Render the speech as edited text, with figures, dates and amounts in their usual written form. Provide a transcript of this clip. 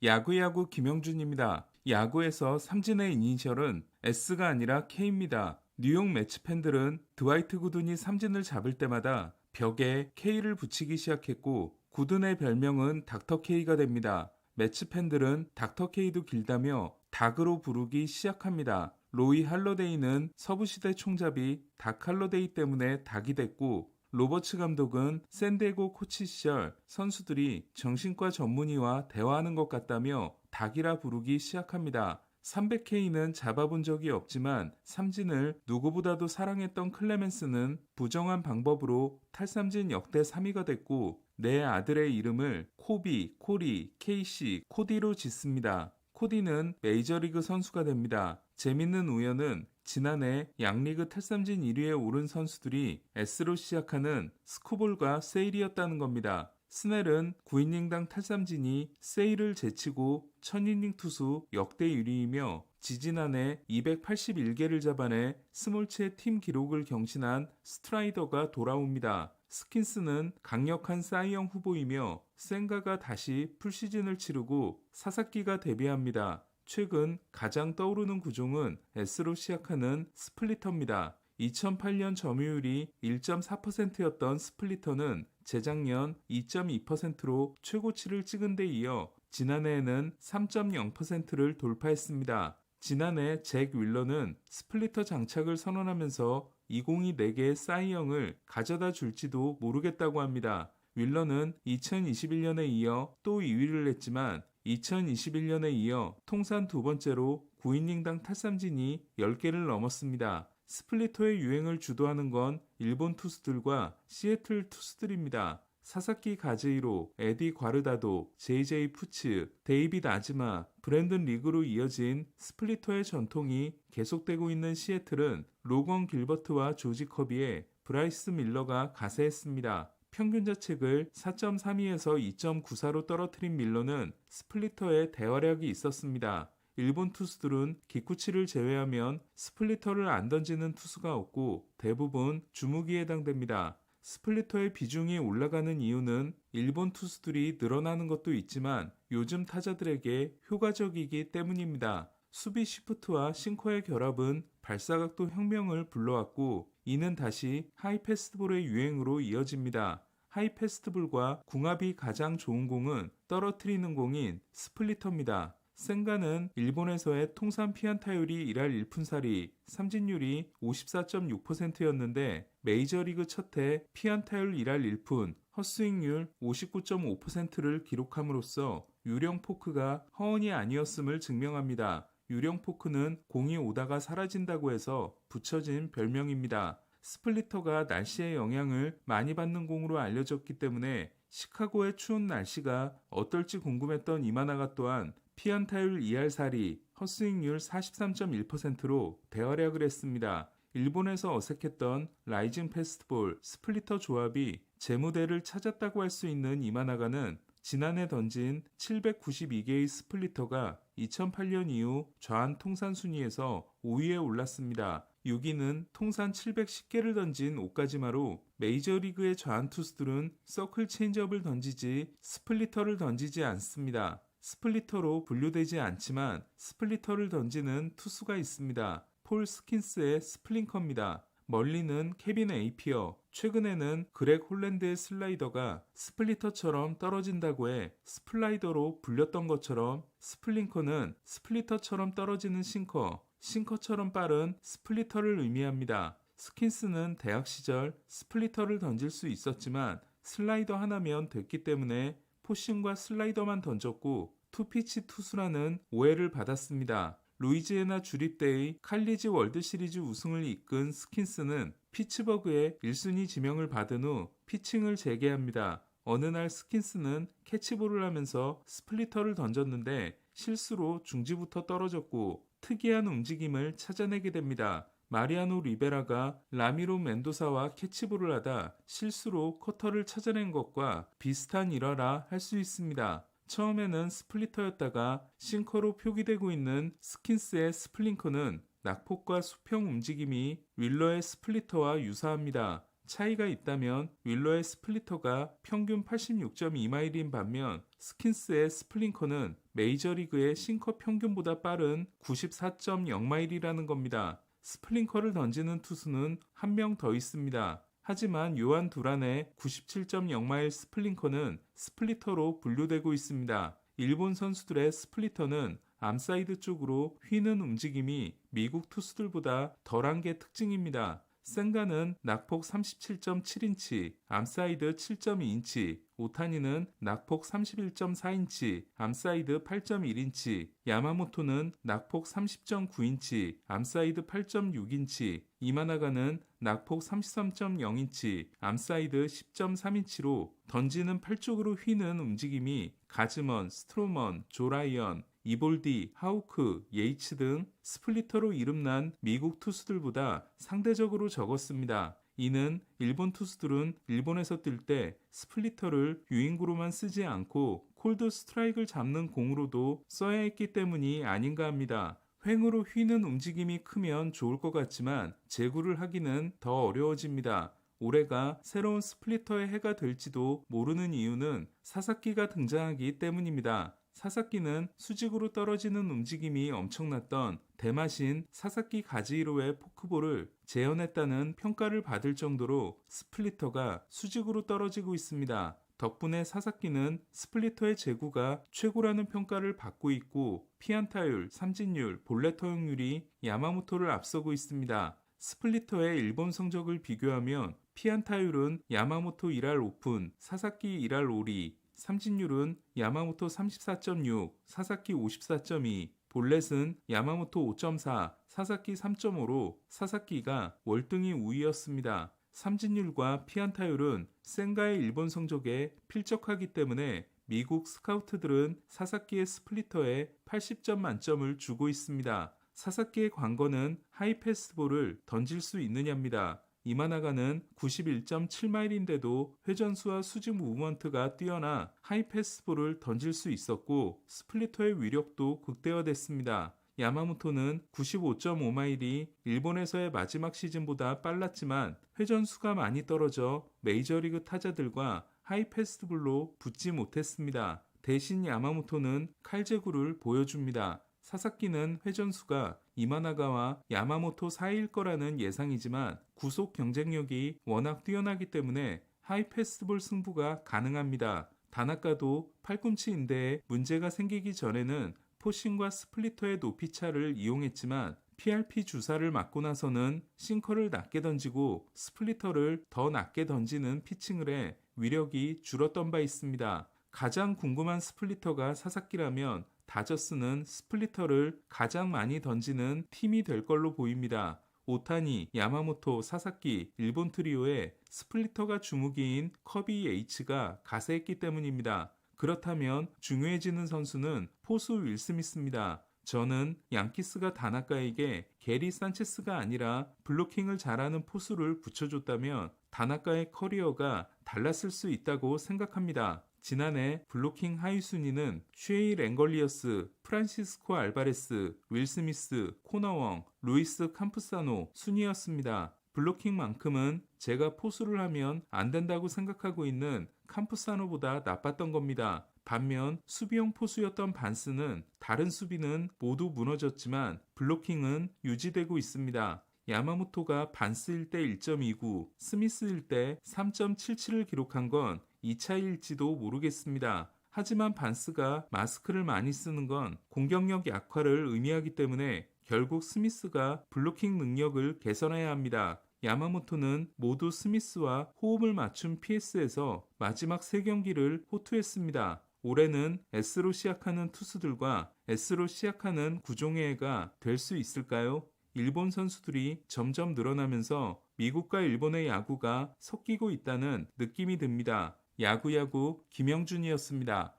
야구야구 김영준입니다. 야구에서 삼진의 이니셜은 S가 아니라 K입니다. 뉴욕 매치 팬들은 드와이트 구든이 삼진을 잡을 때마다 벽에 K를 붙이기 시작했고 구든의 별명은 닥터 K가 됩니다. 매치 팬들은 닥터 K도 길다며 닥으로 부르기 시작합니다. 로이 할러데이는 서부시대 총잡이 닥 할러데이 때문에 닥이 됐고 로버츠 감독은 샌디에고 코치 시절 선수들이 정신과 전문의와 대화하는 것 같다며 닭이라 부르기 시작합니다. 300K는 잡아본 적이 없지만 삼진을 누구보다도 사랑했던 클레멘스는 부정한 방법으로 탈삼진 역대 3위가 됐고 내 아들의 이름을 코비, 코리, 케이시, 코디로 짓습니다. 코디는 메이저리그 선수가 됩니다. 재밌는 우연은 지난해 양리그 탈삼진 1위에 오른 선수들이 S로 시작하는 스코볼과 세일이었다는 겁니다. 스넬은 9이닝당 탈삼진이 세일을 제치고 1000이닝 투수 역대 1위이며 지지난해 281개를 잡아내 스몰츠의 팀 기록을 경신한 스트라이더가 돌아옵니다. 스킨스는 강력한 사이영 후보이며 센가가 다시 풀시즌을 치르고 사사키가 데뷔합니다. 최근 가장 떠오르는 구종은 S로 시작하는 스플리터입니다. 2008년 점유율이 1.4%였던 스플리터는 재작년 2.2%로 최고치를 찍은 데 이어 지난해에는 3.0%를 돌파했습니다. 지난해 잭 윌러는 스플리터 장착을 선언하면서 2024개의 사이영을 가져다 줄지도 모르겠다고 합니다. 윌러는 2021년에 이어 또 2위를 했지만 2021년에 이어 통산 두 번째로 9이닝당 탈삼진이 10개를 넘었습니다. 스플리터의 유행을 주도하는 건 일본 투수들과 시애틀 투수들입니다. 사사키 가즈이로, 에디 과르다도, JJ 푸츠, 데이빗 아즈마, 브랜든 리그로 이어진 스플리터의 전통이 계속되고 있는 시애틀은 로건 길버트와 조지 커비에 브라이스 밀러가 가세했습니다. 평균 자책을 4.32에서 2.94로 떨어뜨린 밀러는 스플리터에 대활약이 있었습니다. 일본 투수들은 기쿠치를 제외하면 스플리터를 안 던지는 투수가 없고 대부분 주무기에 해당됩니다. 스플리터의 비중이 올라가는 이유는 일본 투수들이 늘어나는 것도 있지만 요즘 타자들에게 효과적이기 때문입니다. 수비 시프트와 싱커의 결합은 발사각도 혁명을 불러왔고 이는 다시 하이패스트볼의 유행으로 이어집니다. 하이패스트볼과 궁합이 가장 좋은 공은 떨어뜨리는 공인 스플리터입니다. 센가는 일본에서의 통산 피안타율이 1할 1푼살이, 삼진율이 54.6%였는데 메이저리그 첫해 피안타율 1할 1푼, 헛스윙률 59.5%를 기록함으로써 유령 포크가 허언이 아니었음을 증명합니다. 유령 포크는 공이 오다가 사라진다고 해서 붙여진 별명입니다. 스플리터가 날씨의 영향을 많이 받는 공으로 알려졌기 때문에 시카고의 추운 날씨가 어떨지 궁금했던 이마나가 또한 피안타율 2할 4리, 헛스윙률 43.1%로 대활약을 했습니다. 일본에서 어색했던 라이징 패스트볼, 스플리터 조합이 제 무대를 찾았다고 할 수 있는 이마나가는 지난해 던진 792개의 스플리터가 2008년 이후 좌한 통산 순위에서 5위에 올랐습니다. 6위는 통산 710개를 던진 오카지마로 메이저리그의 좌한 투수들은 서클 체인지업을 던지지 스플리터를 던지지 않습니다. 스플리터로 분류되지 않지만 스플리터를 던지는 투수가 있습니다. 폴 스킨스의 스플링커입니다. 멀리는 케빈 에이피어, 최근에는 그렉 홀랜드의 슬라이더가 스플리터처럼 떨어진다고 해 스플라이더로 불렸던 것처럼 스플링커는 스플리터처럼 떨어지는 싱커, 싱커처럼 빠른 스플리터를 의미합니다. 스킨스는 대학 시절 스플리터를 던질 수 있었지만 슬라이더 하나면 됐기 때문에 포심과 슬라이더만 던졌고 투피치 투수라는 오해를 받았습니다. 루이지애나 주립대의 칼리지 월드시리즈 우승을 이끈 스킨스는 피츠버그의 1순위 지명을 받은 후 피칭을 재개합니다. 어느 날 스킨스는 캐치볼을 하면서 스플리터를 던졌는데 실수로 중지부터 떨어졌고 특이한 움직임을 찾아내게 됩니다. 마리아노 리베라가 라미로 멘도사와 캐치볼을 하다 실수로 커터를 찾아낸 것과 비슷한 일화라 할 수 있습니다. 처음에는 스플리터였다가 싱커로 표기되고 있는 스킨스의 스플링커는 낙폭과 수평 움직임이 윌러의 스플리터와 유사합니다. 차이가 있다면 윌러의 스플리터가 평균 86.2마일인 반면 스킨스의 스플링커는 메이저리그의 싱커 평균보다 빠른 94.0마일이라는 겁니다. 스플링커를 던지는 투수는 한 명 더 있습니다. 하지만 요한 두란의 97.0마일 스플링커는 스플리터로 분류되고 있습니다. 일본 선수들의 스플리터는 암사이드 쪽으로 휘는 움직임이 미국 투수들보다 덜한 게 특징입니다. 센가는 낙폭 37.7인치, 암사이드 7.2인치, 오타니는 낙폭 31.4인치, 암사이드 8.1인치, 야마모토는 낙폭 30.9인치, 암사이드 8.6인치, 이마나가는 낙폭 33.0인치, 암사이드 10.3인치로 던지는 팔 쪽으로 휘는 움직임이 가즈먼, 스트로먼, 조라이언, 이볼디, 하우크, 예이츠 등 스플리터로 이름난 미국 투수들보다 상대적으로 적었습니다. 이는 일본 투수들은 일본에서 뛸 때 스플리터를 유인구로만 쓰지 않고 콜드 스트라이크를 잡는 공으로도 써야 했기 때문이 아닌가 합니다. 횡으로 휘는 움직임이 크면 좋을 것 같지만 제구를 하기는 더 어려워집니다. 올해가 새로운 스플리터의 해가 될지도 모르는 이유는 사사키가 등장하기 때문입니다. 사사키는 수직으로 떨어지는 움직임이 엄청났던 대마신 사사키 가지히로의 포크볼을 재현했다는 평가를 받을 정도로 스플리터가 수직으로 떨어지고 있습니다. 덕분에 사사키는 스플리터의 제구가 최고라는 평가를 받고 있고 피안타율, 삼진율, 볼넷 허용률이 야마모토를 앞서고 있습니다. 스플리터의 일본 성적을 비교하면 피안타율은 야마모토 1할 오픈, 사사키 1할 오리, 삼진율은 야마모토 34.6, 사사키 54.2, 볼넷은 야마모토 5.4, 사사키 3.5로 사사키가 월등히 우위였습니다. 삼진율과 피안타율은 센가의 일본 성적에 필적하기 때문에 미국 스카우트들은 사사키의 스플리터에 80점 만점을 주고 있습니다. 사사키의 관건은 하이패스볼을 던질 수 있느냐입니다. 이마나가는 91.7마일인데도 회전수와 수직 무브먼트가 뛰어나 하이패스볼을 던질 수 있었고 스플리터의 위력도 극대화됐습니다. 야마모토는 95.5마일이 일본에서의 마지막 시즌보다 빨랐지만 회전수가 많이 떨어져 메이저리그 타자들과 하이패스볼로 붙지 못했습니다. 대신 야마모토는 칼제구를 보여줍니다. 사사키는 회전수가 이마나가와 야마모토 사이일 거라는 예상이지만 구속 경쟁력이 워낙 뛰어나기 때문에 하이패스볼 승부가 가능합니다. 다나카도 팔꿈치 인대에 문제가 생기기 전에는 포싱과 스플리터의 높이차를 이용했지만 PRP 주사를 맞고 나서는 싱커를 낮게 던지고 스플리터를 더 낮게 던지는 피칭을 해 위력이 줄었던 바 있습니다. 가장 궁금한 스플리터가 사사키라면 다저스는 스플리터를 가장 많이 던지는 팀이 될 걸로 보입니다. 오타니, 야마모토, 사사키, 일본 트리오에 스플리터가 주무기인 커비 H가 가세했기 때문입니다. 그렇다면 중요해지는 선수는 포수 윌 스미스입니다. 저는 양키스가 다나카에게 게리 산체스가 아니라 블로킹을 잘하는 포수를 붙여줬다면 다나카의 커리어가 달랐을 수 있다고 생각합니다. 지난해 블로킹 하위 순위는 쉐이 랭걸리어스, 프란시스코 알바레스, 윌 스미스, 코너웡, 루이스 캄프사노 순이었습니다. 블로킹만큼은 제가 포수를 하면 안 된다고 생각하고 있는 캄프사노보다 나빴던 겁니다. 반면 수비형 포수였던 반스는 다른 수비는 모두 무너졌지만 블로킹은 유지되고 있습니다. 야마모토가 반스일 때 1.29, 스미스일 때 3.77을 기록한 건 2차일지도 모르겠습니다. 하지만 반스가 마스크를 많이 쓰는 건 공격력 약화를 의미하기 때문에 결국 스미스가 블로킹 능력을 개선해야 합니다. 야마모토는 모두 스미스와 호흡을 맞춘 PS에서 마지막 3경기를 호투했습니다. 올해는 S로 시작하는 투수들과 S로 시작하는 구종회가 될 수 있을까요? 일본 선수들이 점점 늘어나면서 미국과 일본의 야구가 섞이고 있다는 느낌이 듭니다. 야구야구 김영준이었습니다.